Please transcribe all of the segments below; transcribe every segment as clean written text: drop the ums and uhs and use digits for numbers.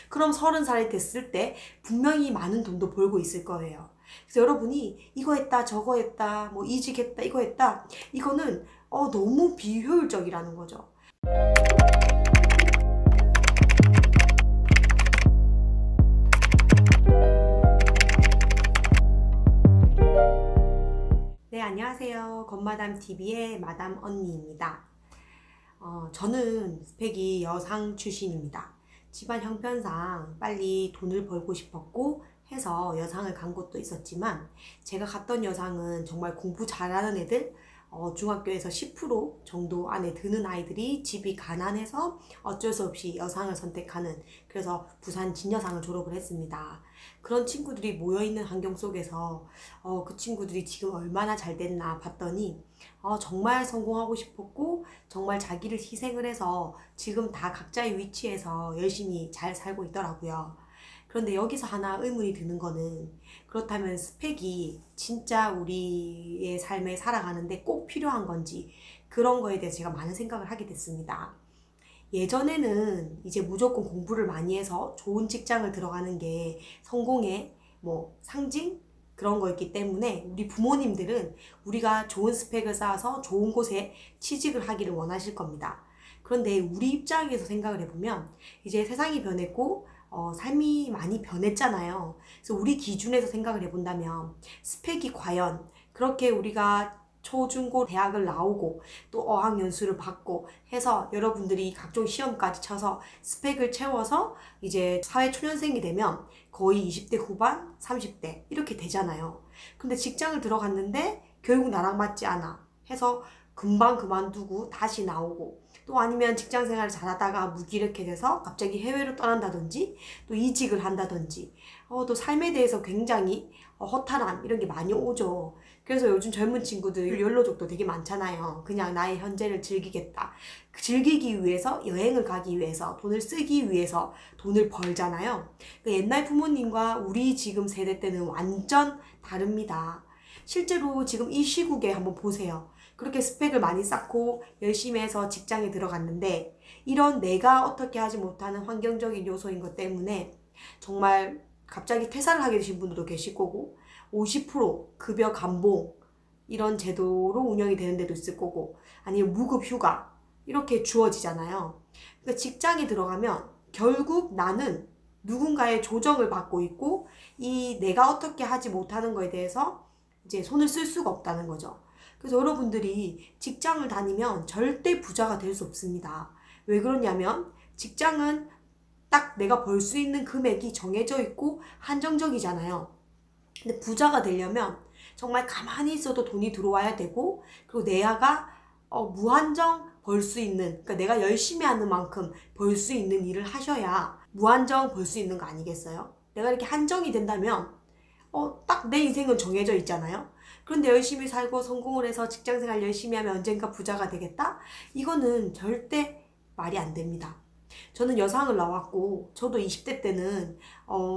그럼 30살이 됐을 때 분명히 많은 돈도 벌고 있을 거예요. 그래서 여러분이 이거 했다 저거 했다 뭐 이직했다 이거 했다 이거는 너무 비효율적이라는 거죠. 네, 안녕하세요. 건마담TV의 마담 언니입니다. 저는 스펙이 여상 출신입니다. 집안 형편상 빨리 돈을 벌고 싶었고 해서 여상을 간 곳도 있었지만 제가 갔던 여상은 정말 공부 잘하는 애들, 중학교에서 10% 정도 안에 드는 아이들이 집이 가난해서 어쩔 수 없이 여상을 선택하는, 그래서 부산 진여상을 졸업을 했습니다. 그런 친구들이 모여있는 환경 속에서 그 친구들이 지금 얼마나 잘 됐나 봤더니 정말 성공하고 싶었고 정말 자기를 희생을 해서 지금 다 각자의 위치에서 열심히 잘 살고 있더라고요. 그런데 여기서 하나 의문이 드는 거는, 그렇다면 스펙이 진짜 우리의 삶에 살아가는데 꼭 필요한 건지, 그런 거에 대해서 제가 많은 생각을 하게 됐습니다. 예전에는 이제 무조건 공부를 많이 해서 좋은 직장을 들어가는 게 성공의 상징? 그런 거였기 때문에 우리 부모님들은 우리가 좋은 스펙을 쌓아서 좋은 곳에 취직을 하기를 원하실 겁니다. 그런데 우리 입장에서 생각을 해보면 이제 세상이 변했고 삶이 많이 변했잖아요. 그래서 우리 기준에서 생각을 해본다면 스펙이 과연 그렇게 우리가 초, 중, 고 대학을 나오고 또 어학연수를 받고 해서 여러분들이 각종 시험까지 쳐서 스펙을 채워서 이제 사회초년생이 되면 거의 20대 후반, 30대 이렇게 되잖아요. 근데 직장을 들어갔는데 결국 나랑 맞지 않아 해서 금방 그만두고 다시 나오고, 또 아니면 직장생활을 잘하다가 무기력해 돼서 갑자기 해외로 떠난다든지 또 이직을 한다든지 또 삶에 대해서 굉장히 허탈함 이런 게 많이 오죠. 그래서 요즘 젊은 친구들 욜로족도 되게 많잖아요. 그냥 나의 현재를 즐기겠다. 즐기기 위해서, 여행을 가기 위해서, 돈을 쓰기 위해서 돈을 벌잖아요. 옛날 부모님과 우리 지금 세대 때는 완전 다릅니다. 실제로 지금 이 시국에 한번 보세요. 그렇게 스펙을 많이 쌓고 열심히 해서 직장에 들어갔는데 이런 내가 어떻게 하지 못하는 환경적인 요소인 것 때문에 정말 갑자기 퇴사를 하게 되신 분들도 계실 거고, 50% 급여 감봉 이런 제도로 운영이 되는 데도 있을 거고, 아니면 무급 휴가 이렇게 주어지잖아요. 그러니까 직장에 들어가면 결국 나는 누군가의 조정을 받고 있고 이 내가 어떻게 하지 못하는 거에 대해서 이제 손을 쓸 수가 없다는 거죠. 그래서 여러분들이 직장을 다니면 절대 부자가 될 수 없습니다. 왜 그러냐면 직장은 딱 내가 벌 수 있는 금액이 정해져 있고 한정적이잖아요. 근데 부자가 되려면 정말 가만히 있어도 돈이 들어와야 되고, 그리고 내가 무한정 벌 수 있는, 그러니까 내가 열심히 하는 만큼 벌 수 있는 일을 하셔야 무한정 벌 수 있는 거 아니겠어요? 내가 이렇게 한정이 된다면 딱 내 인생은 정해져 있잖아요. 그런데 열심히 살고 성공을 해서 직장생활 열심히 하면 언젠가 부자가 되겠다? 이거는 절대 말이 안 됩니다. 저는 여상을 나왔고 저도 20대 때는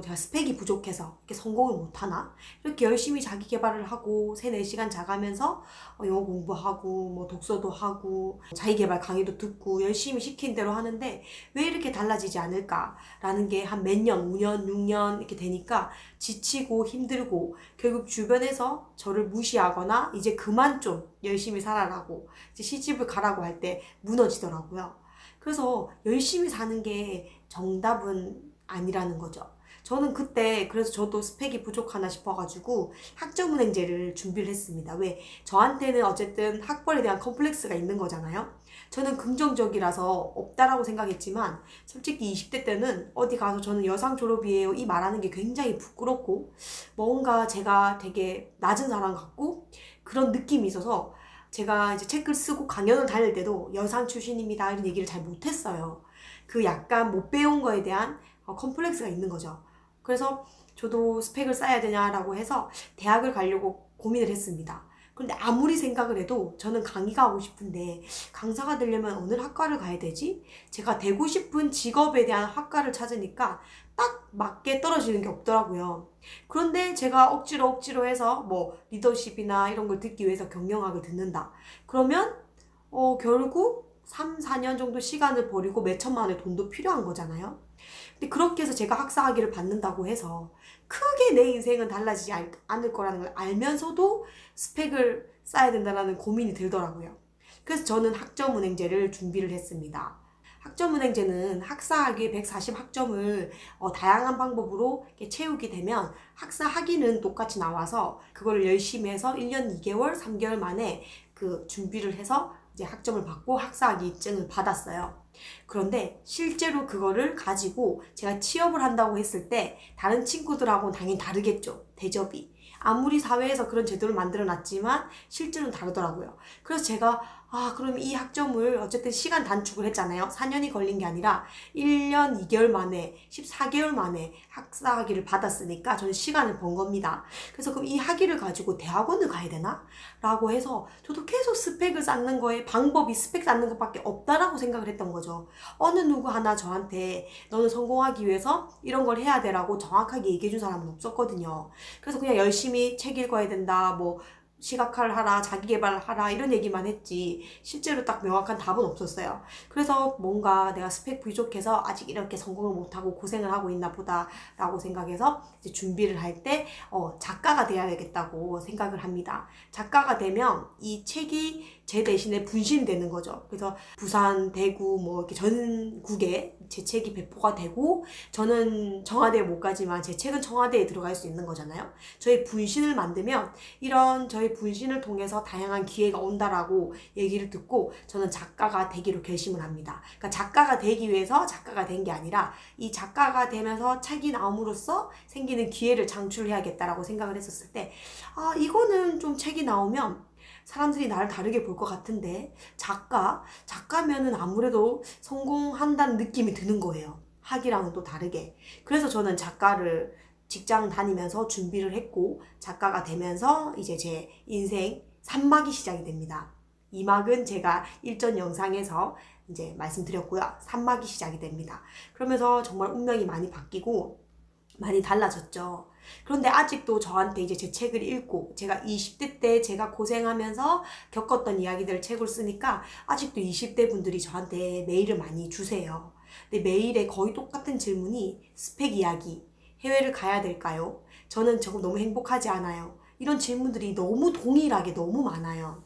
제가 스펙이 부족해서 이렇게 성공을 못하나? 이렇게 열심히 자기 개발을 하고 3, 4시간 자가면서 영어 공부하고 독서도 하고 자기 개발 강의도 듣고 열심히 시킨 대로 하는데 왜 이렇게 달라지지 않을까라는 게 한 몇 년, 5년, 6년 이렇게 되니까 지치고 힘들고 결국 주변에서 저를 무시하거나 이제 그만 좀 열심히 살아라고 이제 시집을 가라고 할 때 무너지더라고요. 그래서 열심히 사는 게 정답은 아니라는 거죠. 저는 그때 그래서 저도 스펙이 부족하나 싶어가지고 학점은행제를 준비를 했습니다. 왜? 저한테는 어쨌든 학벌에 대한 컴플렉스가 있는 거잖아요. 저는 긍정적이라서 없다라고 생각했지만 솔직히 20대 때는 어디 가서 저는 여상 졸업이에요 이 말하는 게 굉장히 부끄럽고 뭔가 제가 되게 낮은 사람 같고 그런 느낌이 있어서 제가 이제 책을 쓰고 강연을 다닐 때도 여상 출신입니다 이런 얘기를 잘 못했어요. 그 약간 못 배운 거에 대한 컴플렉스가 있는 거죠. 그래서 저도 스펙을 쌓아야 되냐라고 해서 대학을 가려고 고민을 했습니다. 그런데 아무리 생각을 해도 저는 강의가 하고 싶은데 강사가 되려면 어느 학과를 가야 되지? 제가 되고 싶은 직업에 대한 학과를 찾으니까 딱 맞게 떨어지는 게 없더라고요. 그런데 제가 억지로 해서 리더십이나 이런 걸 듣기 위해서 경영학을 듣는다. 그러면 결국 3, 4년 정도 시간을 버리고 몇 천만 원의 돈도 필요한 거잖아요. 근데 그렇게 해서 제가 학사학위를 받는다고 해서 크게 내 인생은 달라지지 않을 거라는 걸 알면서도 스펙을 쌓아야 된다는 고민이 들더라고요. 그래서 저는 학점은행제를 준비를 했습니다. 학점은행제는 학사학위 140학점을 다양한 방법으로 채우게 되면 학사학위는 똑같이 나와서 그거를 열심히 해서 1년 2개월, 3개월 만에 그 준비를 해서 이제 학점을 받고 학사학위증을 받았어요. 그런데 실제로 그거를 가지고 제가 취업을 한다고 했을 때 다른 친구들하고는 당연히 다르겠죠. 대접이. 아무리 사회에서 그런 제도를 만들어 놨지만 실제로는 다르더라고요. 그래서 제가 그럼 이 학점을 어쨌든 시간 단축을 했잖아요. 4년이 걸린 게 아니라 1년 2개월 만에 14개월 만에 학사학위를 받았으니까 저는 시간을 번 겁니다. 그래서 그럼 이 학위를 가지고 대학원을 가야 되나? 라고 해서 저도 계속 스펙을 쌓는 거에 방법이 스펙 쌓는 것밖에 없다라고 생각을 했던 거죠. 어느 누구 하나 저한테 너는 성공하기 위해서 이런 걸 해야 되라고 정확하게 얘기해 준 사람은 없었거든요. 그래서 그냥 열심히 책 읽어야 된다, 뭐 시각화를 하라, 자기계발을 하라 이런 얘기만 했지 실제로 딱 명확한 답은 없었어요. 그래서 뭔가 내가 스펙 부족해서 아직 이렇게 성공을 못하고 고생을 하고 있나 보다 라고 생각해서 이제 준비를 할 때 작가가 돼야 되겠다고 생각을 합니다. 작가가 되면 이 책이 제 대신에 분신이 되는 거죠. 그래서 부산, 대구 뭐 이렇게 전국에 제 책이 배포가 되고 저는 청와대에 못 가지만 제 책은 청와대에 들어갈 수 있는 거잖아요. 저희 분신을 만들면 이런 저희 분신을 통해서 다양한 기회가 온다라고 얘기를 듣고 저는 작가가 되기로 결심을 합니다. 그러니까 작가가 되기 위해서 작가가 된 게 아니라 이 작가가 되면서 책이 나옴으로써 생기는 기회를 창출해야겠다라고 생각을 했었을 때 이거는 좀 책이 나오면 사람들이 나를 다르게 볼 것 같은데 작가면은 아무래도 성공한다는 느낌이 드는 거예요. 학이랑은 또 다르게. 그래서 저는 작가를 직장 다니면서 준비를 했고 작가가 되면서 이제 제 인생 3막이 시작이 됩니다. 2막은 제가 일전 영상에서 이제 말씀드렸고요. 3막이 시작이 됩니다. 그러면서 정말 운명이 많이 바뀌고 많이 달라졌죠. 그런데 아직도 저한테 이제 제 책을 읽고 제가 20대 때 제가 고생하면서 겪었던 이야기들을 책을 쓰니까 아직도 20대 분들이 저한테 메일을 많이 주세요. 근데 메일에 거의 똑같은 질문이 스펙 이야기, 해외를 가야 될까요? 저는 조금 너무 행복하지 않아요. 이런 질문들이 너무 동일하게 너무 많아요.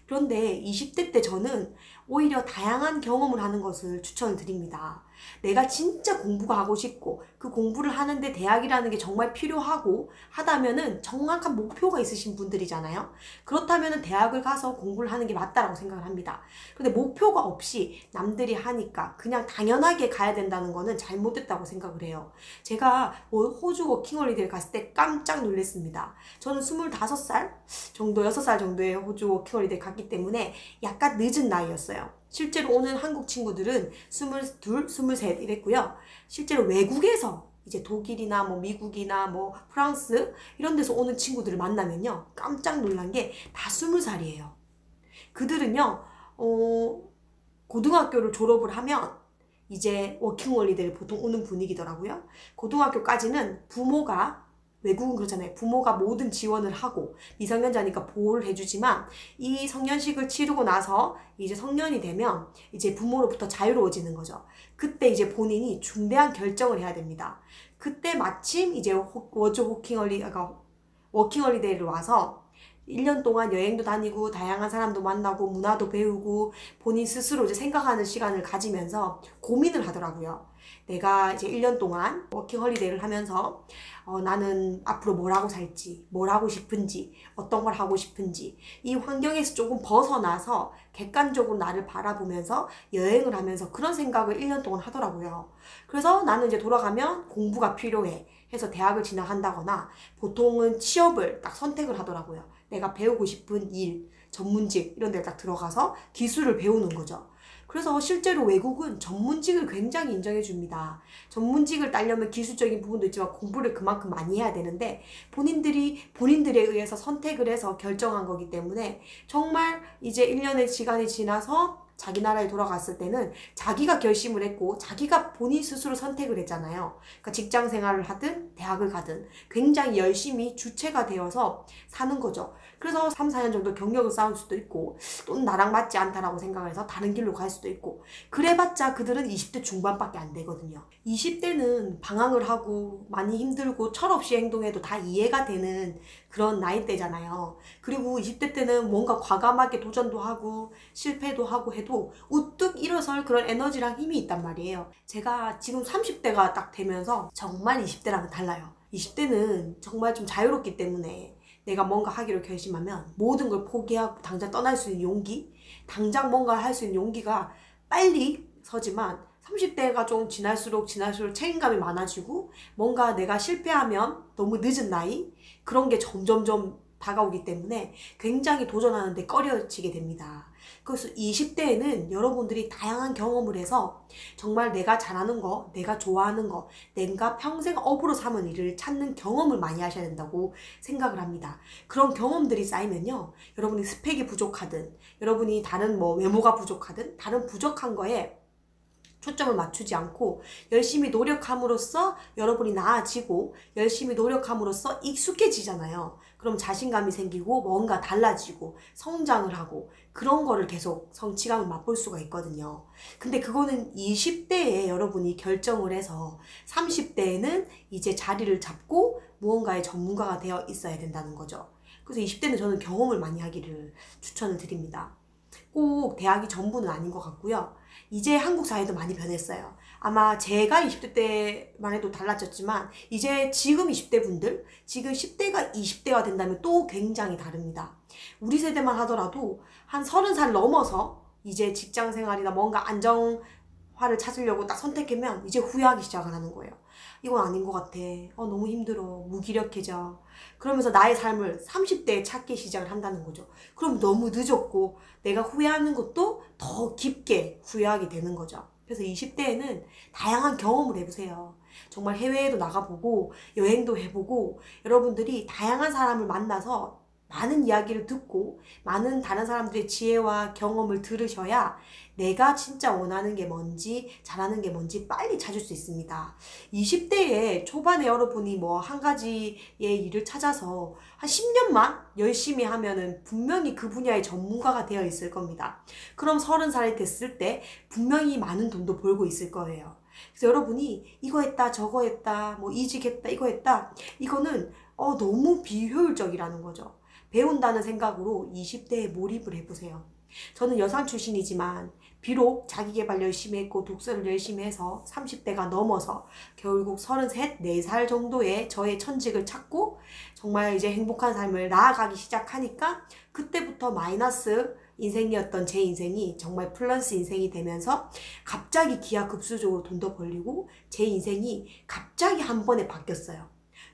그런데 20대 때 저는 오히려 다양한 경험을 하는 것을 추천을 드립니다. 내가 진짜 공부가 하고 싶고 그 공부를 하는데 대학이라는 게 정말 필요하고 하다면은 정확한 목표가 있으신 분들이잖아요. 그렇다면은 대학을 가서 공부를 하는 게 맞다라고 생각을 합니다. 근데 목표가 없이 남들이 하니까 그냥 당연하게 가야 된다는 거는 잘못됐다고 생각을 해요. 제가 호주 워킹홀리데이를 갔을 때 깜짝 놀랐습니다. 저는 25살 정도, 6살 정도의 호주 워킹홀리데이 갔기 때문에 약간 늦은 나이였어요. 실제로 오는 한국 친구들은 22, 23 이랬고요. 실제로 외국에서 이제 독일이나 뭐 미국이나 뭐 프랑스 이런 데서 오는 친구들을 만나면요. 깜짝 놀란 게 다 20살이에요. 그들은요. 고등학교를 졸업을 하면 이제 워킹홀리데이를 보통 오는 분위기더라고요. 고등학교까지는 부모가 외국은 그렇잖아요. 부모가 모든 지원을 하고 미성년자니까 보호를 해주지만 이 성년식을 치르고 나서 이제 성년이 되면 이제 부모로부터 자유로워지는 거죠. 그때 이제 본인이 중대한 결정을 해야 됩니다. 그때 마침 이제 워킹홀리데이를 와서 1년 동안 여행도 다니고 다양한 사람도 만나고 문화도 배우고 본인 스스로 이제 생각하는 시간을 가지면서 고민을 하더라고요. 내가 이제 1년 동안 워킹홀리데이를 하면서 나는 앞으로 뭘 하고 살지, 뭘 하고 싶은지, 어떤 걸 하고 싶은지 이 환경에서 조금 벗어나서 객관적으로 나를 바라보면서 여행을 하면서 그런 생각을 1년 동안 하더라고요. 그래서 나는 이제 돌아가면 공부가 필요해 해서 대학을 진학한다거나 보통은 취업을 딱 선택을 하더라고요. 내가 배우고 싶은 일, 전문직 이런 데 딱 들어가서 기술을 배우는 거죠. 그래서 실제로 외국은 전문직을 굉장히 인정해 줍니다. 전문직을 따려면 기술적인 부분도 있지만 공부를 그만큼 많이 해야 되는데 본인들에 의해서 선택을 해서 결정한 거기 때문에 정말 이제 1년의 시간이 지나서 자기 나라에 돌아갔을 때는 자기가 결심을 했고 자기가 본인 스스로 선택을 했잖아요. 그러니까 직장 생활을 하든 대학을 가든 굉장히 열심히 주체가 되어서 사는 거죠. 그래서 3, 4년 정도 경력을 쌓을 수도 있고 또는 나랑 맞지 않다라고 생각을 해서 다른 길로 갈 수도 있고 그래봤자 그들은 20대 중반밖에 안 되거든요. 20대는 방황을 하고 많이 힘들고 철없이 행동해도 다 이해가 되는 그런 나이대잖아요. 그리고 20대 때는 뭔가 과감하게 도전도 하고 실패도 하고 해도 우뚝 일어설 그런 에너지랑 힘이 있단 말이에요. 제가 지금 30대가 딱 되면서 정말 20대랑은 달라요. 20대는 정말 좀 자유롭기 때문에 내가 뭔가 하기로 결심하면 모든 걸 포기하고 당장 떠날 수 있는 용기, 당장 뭔가 할 수 있는 용기가 빨리 서지만 30대가 좀 지날수록 책임감이 많아지고 뭔가 내가 실패하면 너무 늦은 나이 그런 게 점점점 다가오기 때문에 굉장히 도전하는데 꺼려지게 됩니다. 그래서 20대에는 여러분들이 다양한 경험을 해서 정말 내가 잘하는 거, 내가 좋아하는 거, 내가 평생 업으로 삼은 일을 찾는 경험을 많이 하셔야 된다고 생각을 합니다. 그런 경험들이 쌓이면요. 여러분이 스펙이 부족하든 여러분이 다른 외모가 부족하든 다른 부족한 거에 초점을 맞추지 않고 열심히 노력함으로써 여러분이 나아지고 열심히 노력함으로써 익숙해지잖아요. 그럼 자신감이 생기고 뭔가 달라지고 성장을 하고 그런 거를 계속 성취감을 맛볼 수가 있거든요. 근데 그거는 20대에 여러분이 결정을 해서 30대에는 이제 자리를 잡고 무언가의 전문가가 되어 있어야 된다는 거죠. 그래서 20대는 저는 경험을 많이 하기를 추천을 드립니다. 꼭 대학이 전부는 아닌 것 같고요. 이제 한국 사회도 많이 변했어요. 아마 제가 20대 때만 해도 달라졌지만 이제 지금 20대 분들, 지금 10대가 20대가 된다면 또 굉장히 다릅니다. 우리 세대만 하더라도 한 30살 넘어서 이제 직장 생활이나 뭔가 안정화를 찾으려고 딱 선택하면 이제 후회하기 시작을 하는 거예요. 이건 아닌 것 같아. 너무 힘들어. 무기력해져. 그러면서 나의 삶을 30대에 찾기 시작을 한다는 거죠. 그럼 너무 늦었고 내가 후회하는 것도 더 깊게 후회하게 되는 거죠. 그래서 20대에는 다양한 경험을 해보세요. 정말 해외에도 나가보고 여행도 해보고 여러분들이 다양한 사람을 만나서 많은 이야기를 듣고 많은 다른 사람들의 지혜와 경험을 들으셔야 내가 진짜 원하는 게 뭔지 잘하는 게 뭔지 빨리 찾을 수 있습니다. 20대에 초반에 여러분이 한 가지의 일을 찾아서 한 10년만 열심히 하면은 분명히 그 분야의 전문가가 되어 있을 겁니다. 그럼 30살이 됐을 때 분명히 많은 돈도 벌고 있을 거예요. 그래서 여러분이 이거 했다 저거 했다 이직했다 이거 했다 이거는 너무 비효율적이라는 거죠. 배운다는 생각으로 20대에 몰입을 해보세요. 저는 여상 출신이지만 비록 자기계발 열심히 했고 독서를 열심히 해서 30대가 넘어서 결국 33, 4살 정도의 저의 천직을 찾고 정말 이제 행복한 삶을 나아가기 시작하니까 그때부터 마이너스 인생이었던 제 인생이 정말 플러스 인생이 되면서 갑자기 기하급수적으로 돈도 벌리고 제 인생이 갑자기 한 번에 바뀌었어요.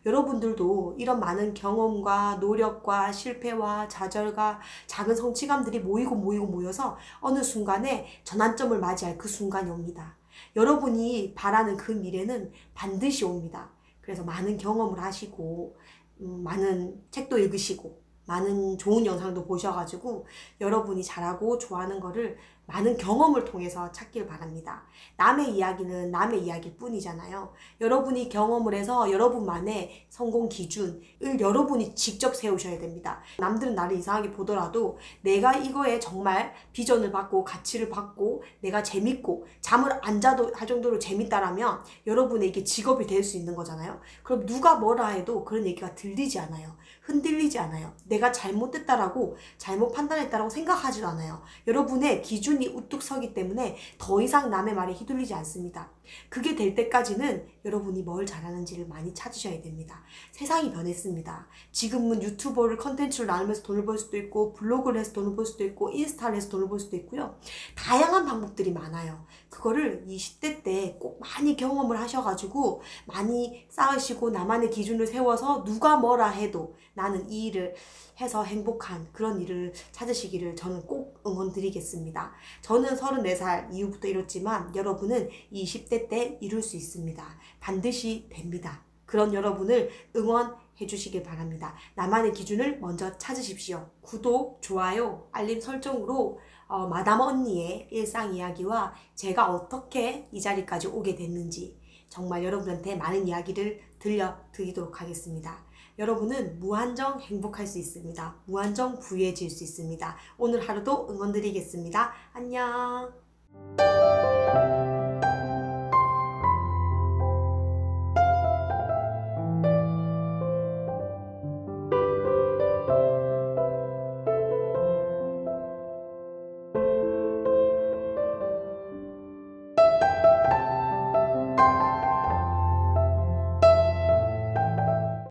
여러분들도 이런 많은 경험과 노력과 실패와 좌절과 작은 성취감들이 모여서 어느 순간에 전환점을 맞이할 그 순간이 옵니다. 여러분이 바라는 그 미래는 반드시 옵니다. 그래서 많은 경험을 하시고 많은 책도 읽으시고 많은 좋은 영상도 보셔가지고 여러분이 잘하고 좋아하는 거를 많은 경험을 통해서 찾길 바랍니다. 남의 이야기는 남의 이야기일 뿐이잖아요. 여러분이 경험을 해서 여러분만의 성공 기준을 여러분이 직접 세우셔야 됩니다. 남들은 나를 이상하게 보더라도 내가 이거에 정말 비전을 받고 가치를 받고 내가 재밌고 잠을 안 자도 할 정도로 재밌다라면 여러분에게 직업이 될 수 있는 거잖아요. 그럼 누가 뭐라 해도 그런 얘기가 들리지 않아요. 흔들리지 않아요. 내가 잘못됐다라고 잘못 판단했다라고 생각하지도 않아요. 여러분의 기준이 우뚝 서기 때문에 더 이상 남의 말에 휘둘리지 않습니다. 그게 될 때까지는 여러분이 뭘 잘하는지를 많이 찾으셔야 됩니다. 세상이 변했습니다. 지금은 유튜버를 컨텐츠를 나누면서 돈을 벌 수도 있고 블로그를 해서 돈을 벌 수도 있고 인스타를 해서 돈을 벌 수도 있고요. 다양한 방법들이 많아요. 그거를 20대 때 꼭 많이 경험을 하셔가지고 많이 쌓으시고 나만의 기준을 세워서 누가 뭐라 해도 나는 이 일을 해서 행복한 그런 일을 찾으시기를 저는 꼭 응원드리겠습니다. 저는 34살 이후부터 이뤘지만 여러분은 20대 때 이룰 수 있습니다. 반드시 됩니다. 그런 여러분을 응원해 주시길 바랍니다. 나만의 기준을 먼저 찾으십시오. 구독, 좋아요, 알림 설정으로 마담 언니의 일상 이야기와 제가 어떻게 이 자리까지 오게 됐는지 정말 여러분한테 많은 이야기를 들려드리도록 하겠습니다. 여러분은 무한정 행복할 수 있습니다. 무한정 부유해질 수 있습니다. 오늘 하루도 응원드리겠습니다. 안녕.